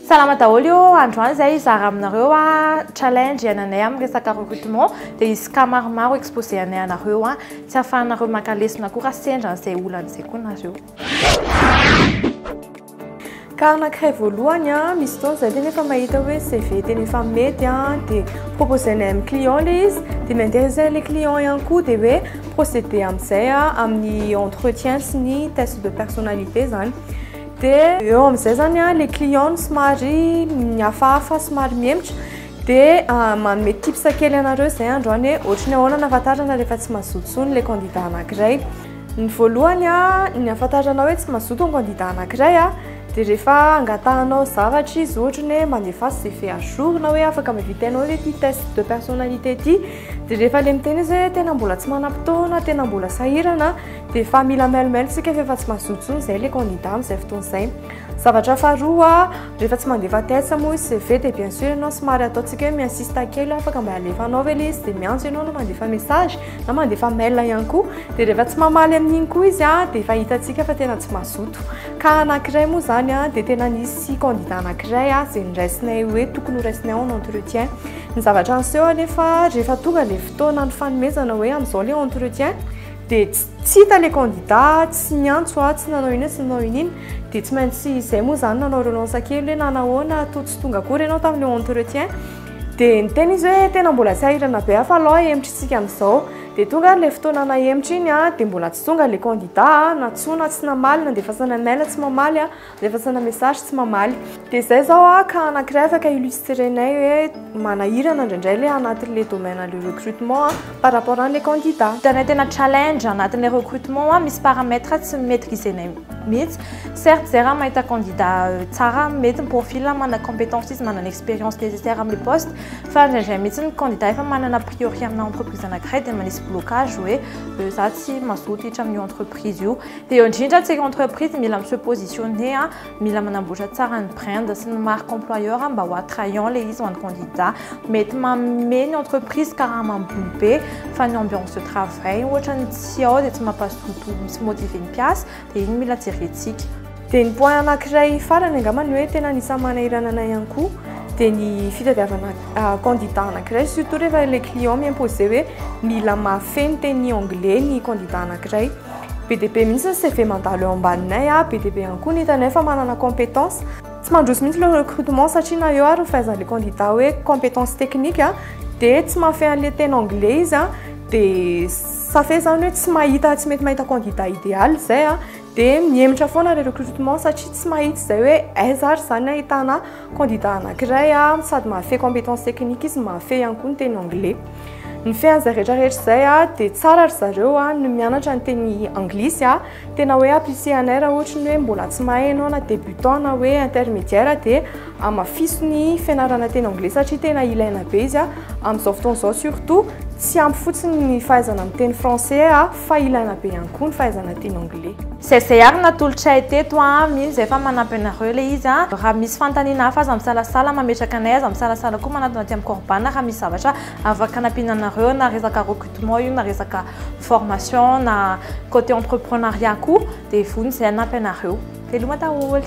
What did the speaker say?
Salama daholo io androany izay izara aminareo challenge iananay amin'ny resaka recrutement dia izy ka maromaro exposé anay anareo tsy ahafahanareo maka lesona koa raha sendra an'izay olana izay koa nareo. Ka anankiray voalohany misy fotoana izay tena efa mahita hoe CV tena efa mety dia proposenay amin'ny client ilay izy dia m'intéresser les clients ihany koa dia hoe procéder amin'izay amin'ny entretien sy ny test de personnalité zany. Dia eo amin'izay zany les clients somary mihafahafa somary miembotra dia manome tips kely anareo izay androany hoe ohatrany ahoana ny ahafantarana rehefa tsy mazoto intsony le candidat anankiray. Ny voalohany ny ahafantarana hoe tsy mazoto ny candidat anankiray dia rehefa angatahanao zavatra izy ohatrany hoe mandefa CV à jour na hoe afaka mivitainao le test de personnalité ty dia rehefa le miteny izy hoe tena mbola tsy manam-potoana tena mbola sahirana dia efa mila mailomailo sika efa tsy mazoto intsony izay le candidat amin'izay fotoana izay. Zavatra faharoa rehefa tsy mandefa test moa izy CV dia bien sûr ianao somary ataontsika hoe miinsista kely afaka mba alefanao ve le izy dia miantso ianao na mandefa message na mandefa mail ihany koa dia rehefa tsy mamaly amin'iny koa izy dia efa hitantsika fa tena tsy mazoto. Ka anankiray moa zany dia tena nisy candidat anankiray izay niraisinay hoe tokony ho raisinay en entretien. Ny zavatra an'seho anefa rehefa tonga le fotoana ny fanomezana hoe amin'izao le entretien dia tsy hita le candidat tsy miantso tsy nanao iny sy nanao iny dia tsy maintsy izay moa zany nanao relance kely hoe nanahoana to tsy tonga akory ianao tamin'le entretien dia niteny izy hoe tena mbola tsy ahirana be fa aloha hembotritsika amin'izao dia tonga le fotoana nahembotra iny dia mbola tsy tonga le candidat natsona tsy namaly nandefasana mail tsy mamaly nandefasana message tsy mamaly dia izay zao ka anankiray afaka illustrenay hoe manahirana indraindray le anatin'le domaine le recrutement par rapport an'le candidat. Hitanay tena challenge anatin'le recrutement misy paramètres tsy maîtrisenay mihitsy. Certes zay raha mahita candidat tsara mety ny profil mana compétence izy manana expérience nécessaire amin'ny poste fa indraindray mihitsy ny candidat efa manana priori amina entreprise anankiray dia manisy blocage hoe za tsy mazoto hiditra amin'ny entreprise io. Dia eo indrindra tsika entreprise mila se positionner mila manamboatra tsara ny brand sy ny marque employeur mba ho attrayant le izy ho an'ny candidat mety manome ny entreprise karaha mambony be fa ny ambiance de travail ohatra ny tsy ao dia tsy mampazoto misy motiver ny mpiasa dia iny mila jerentsika. Dia ny point anankiray farany angambany hoe tena anisany manahirana anay ihany koa dia ny fitadiavana candidat anankiray surtout rehefa le client miimposé hoe mila mahafeno teny anglais ny candidat anankiray. Be dia be mihitsy ny CV mandalo eo ambaninay be dia be ihany koa ny hitanay fa manana compétence tsy mandroso mihitsy le recrutement satria na eo ary fahaizan'le candidat hoe compétence technique dia tsy mahafehy an'le teny anglais izy dia safey zany hoe tsy mahita tsy mety mahita candidat idéal zay dia mihemotra foana le recrutement satria tsy mahita izay hoe aiza ary zany ahitana candidat anankiray sady mahafehy compétence technique izy mahafehy ihany koa ny teny anglais. Ny fehan'izay rehetrarehetra izay dia tsara ry zareo no mianatra ny teny anglisy tena hoe applicé anay raha ohatra ny hoe mbola tsy mahay ianao na débutant na hoe intermédiaire dia amafiso ny fianarana teny anglais satria tena ilaina be izy amin'izao fotoana izao surtout tsy ampy fotsiny ny fahaizana amin'ny teny français fa ilaina be ihany koa ny fahaizana teny anglais. Zay ary natolotray teto mihitsy izay fa manampy anareo le izy raha misy fantaniana hafa aza misalasala mametraka anay aza misalasala koa manatona aty amin'ny korbana raha misy zavatra afaka hanampiana anareo na resaka recrutement io na resaka formation na côté entrepreneuriat koa dia vonjy izay hanampy anareo. Veloma daholo.